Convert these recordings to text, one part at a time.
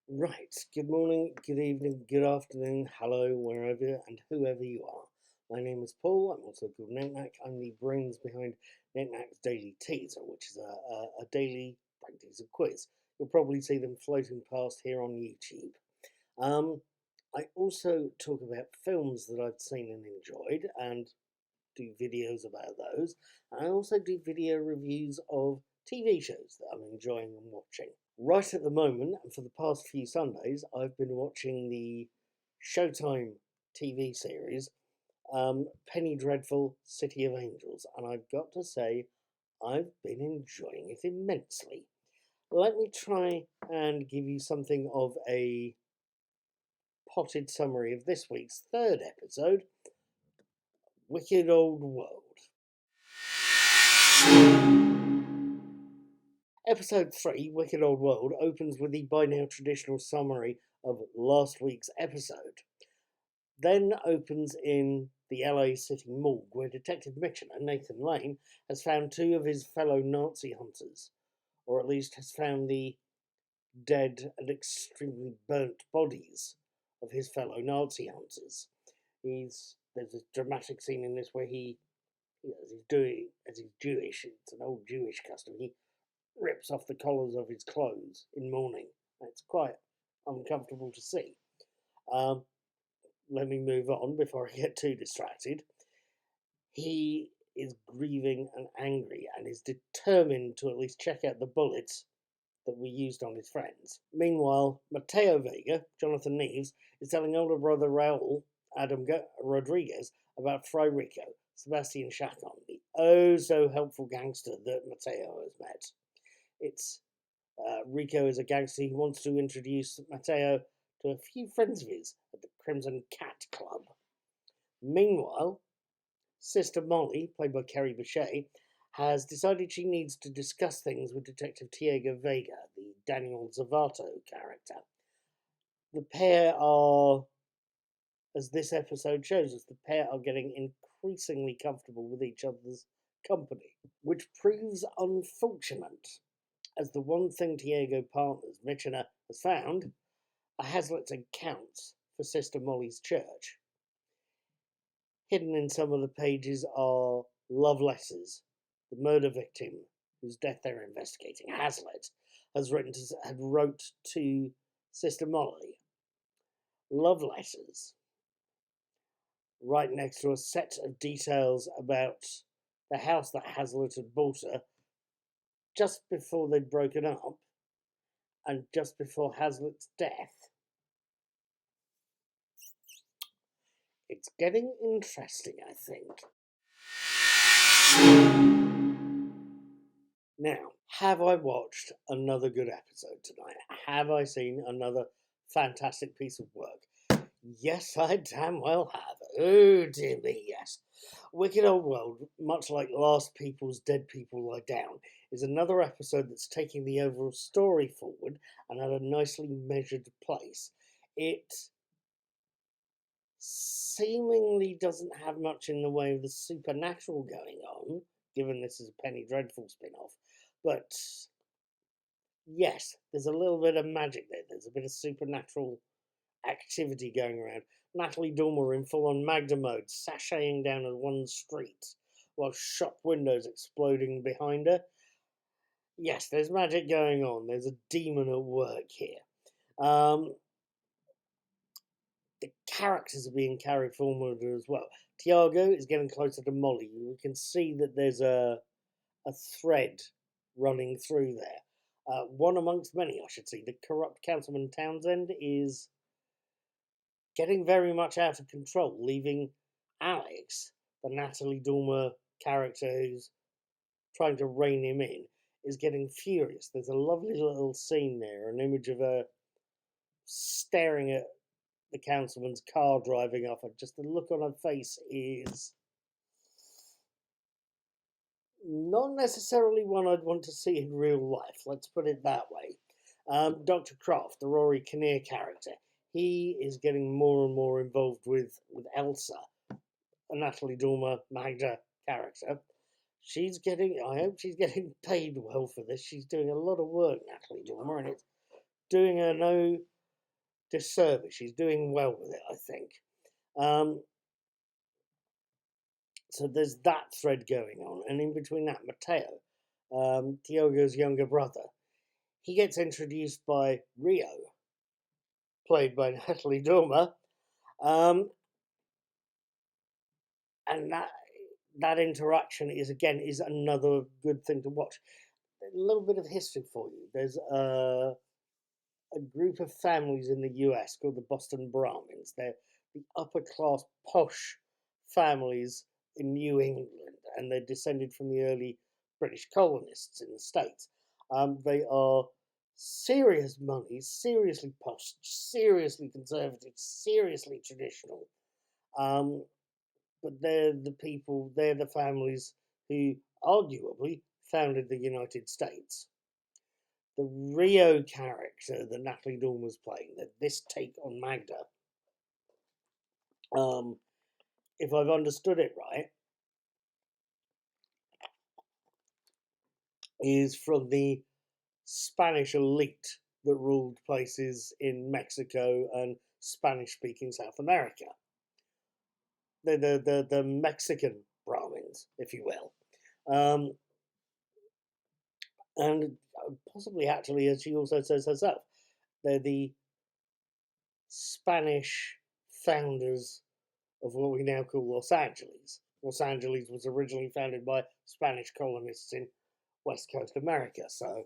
Right, good morning, good evening, good afternoon, hello, wherever and whoever you are. My name is Paul, I'm also called Knack. I'm the brains behind Knack's Daily Teaser, which is a daily brain teaser quiz. You'll probably see them floating past here on YouTube. I also talk about films that I've seen and enjoyed and do videos about those. I also do video reviews of TV shows that I'm enjoying and watching. Right at the moment, and for the past few Sundays, I've been watching the Showtime TV series, Penny Dreadful City of Angels, and I've got to say, I've been enjoying it immensely. Let me try and give you something of a potted summary of this week's third episode, Wicked Old World. Episode 3, Wicked Old World, opens with the by now traditional summary of last week's episode. Then opens in the LA City morgue, where Detective Mitchener, Nathan Lane, has found two of his fellow Nazi hunters, or at least has found the dead and extremely burnt bodies of his fellow Nazi hunters. There's a dramatic scene in this where as he's Jewish, it's an old Jewish custom, he rips off the collars of his clothes in mourning. It's quite uncomfortable to see. Let me move on before I get too distracted. He is grieving and angry and is determined to at least check out the bullets that were used on his friends. Meanwhile, Mateo Vega, Jonathan Neves, is telling older brother Raul, Adam Rodriguez, about Fray Rico, Sebastian Chacon, the oh-so-helpful gangster that Mateo has met. Rico is a gangster who wants to introduce Mateo to a few friends of his at the Crimson Cat Club. Meanwhile, Sister Molly, played by Carrie Bechet, has decided she needs to discuss things with Detective Diego Vega, the Daniel Zavato character. The pair are, as this episode shows us, the pair are getting increasingly comfortable with each other's company, which proves unfortunate, as the one thing Diego partners, Mitchener, has found are Hazlitt's accounts for Sister Molly's church. Hidden in some of the pages are love letters the murder victim, whose death they're investigating, Hazlitt, had wrote to Sister Molly. Love letters, right next to a set of details about the house that Hazlitt had bought her just before they'd broken up and just before Hazlitt's death. It's getting interesting, I think. Now, have I watched another good episode tonight? Have I seen another fantastic piece of work? Yes, I damn well have. Oh dear me, yes. Wicked Old World, much like Last People's Dead People Lie Down, is another episode that's taking the overall story forward and at a nicely measured pace. It seemingly doesn't have much in the way of the supernatural going on, given this is a Penny Dreadful spin-off. But yes, there's a little bit of magic there. There's a bit of supernatural activity going around. Natalie Dormer in full-on Magda mode, sashaying down one street while shop windows exploding behind her. Yes, there's magic going on. There's a demon at work here. The characters are being carried forward as well. Tiago is getting closer to Molly. We can see that there's a thread running through there. One amongst many, I should say. The corrupt Councilman Townsend is getting very much out of control, leaving Alex, the Natalie Dormer character who's trying to rein him in, is getting furious. There's a lovely little scene there, an image of her staring at the councilman's car driving off, and just the look on her face is not necessarily one I'd want to see in real life, let's put it that way. Dr. Croft, the Rory Kinnear character, he is getting more and more involved with Elsa, a Natalie Dormer Magda character. I hope she's getting paid well for this. She's doing a lot of work, Natalie Dormer, and it's doing her no disservice. She's doing well with it, I think. So there's that thread going on, and in between that, Mateo, Diogo's younger brother, he gets introduced by Rio, played by Natalie Dormer, and that interaction is another good thing to watch. A little bit of history for you. There's a group of families in the US called the Boston Brahmins. They're the upper class posh families in New England, and they're descended from the early British colonists in the States. They are serious money, seriously posh, seriously conservative, seriously traditional. But they're the families who arguably founded the United States. The Rio character that Natalie Dawn was playing, this take on Magda, if I've understood it right, is from the Spanish elite that ruled places in Mexico and Spanish-speaking South America. The Mexican Brahmins, if you will. And possibly, actually, as she also says herself, they're the Spanish founders of what we now call Los Angeles. Los Angeles was originally founded by Spanish colonists in West Coast America, so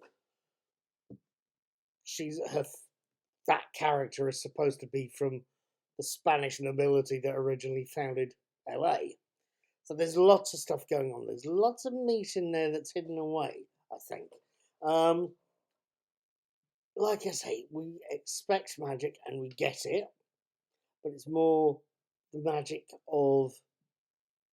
that character is supposed to be from the Spanish nobility that originally founded LA. So there's lots of stuff going on. There's lots of meat in there that's hidden away, I think. Like I say, we expect magic and we get it, but it's more the magic of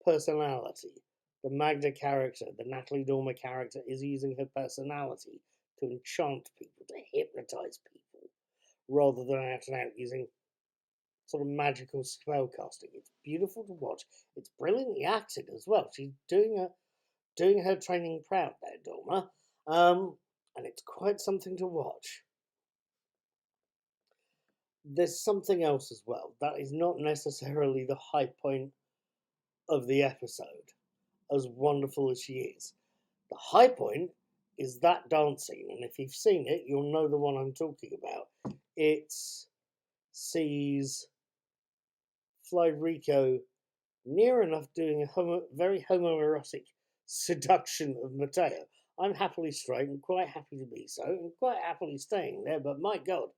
personality. The Magda character, the Natalie Dormer character, is using her personality to enchant people, to hypnotize people, rather than out and out using sort of magical spellcasting. It's beautiful to watch. It's brilliantly acted as well. She's doing her training proud there, Dormer, and it's quite something to watch. There's something else as well that is not necessarily the high point of the episode, as wonderful as she is. The high point is that dance scene, and if you've seen it, you'll know the one I'm talking about. It sees Rico near enough doing a very homoerotic seduction of Mateo. I'm happily straight and quite happy to be so, and quite happily staying there, but my God,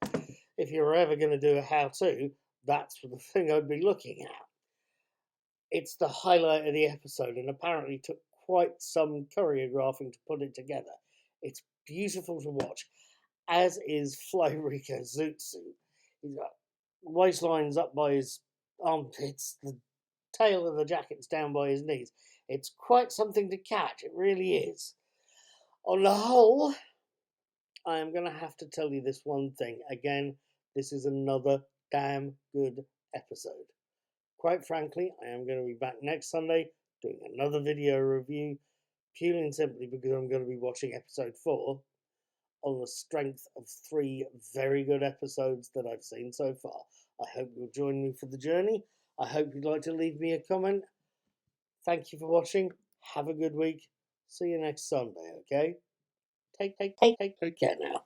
if you're ever going to do a how-to, that's the thing I'd be looking at. It's the highlight of the episode, and apparently took quite some choreographing to put it together. It's beautiful to watch, as is Fly Rico's zoot suit. He's got waistlines up by his armpits, the tail of the jacket's down by his knees. It's quite something to catch, it really is. On the whole, I am going to have to tell you this one thing. Again, this is another damn good episode. Quite frankly, I am going to be back next Sunday doing another video review, purely and simply because I'm going to be watching episode 4 on the strength of 3 very good episodes that I've seen so far. I hope you'll join me for the journey. I hope you'd like to leave me a comment. Thank you for watching. Have a good week. See you next Sunday, okay? Take care now.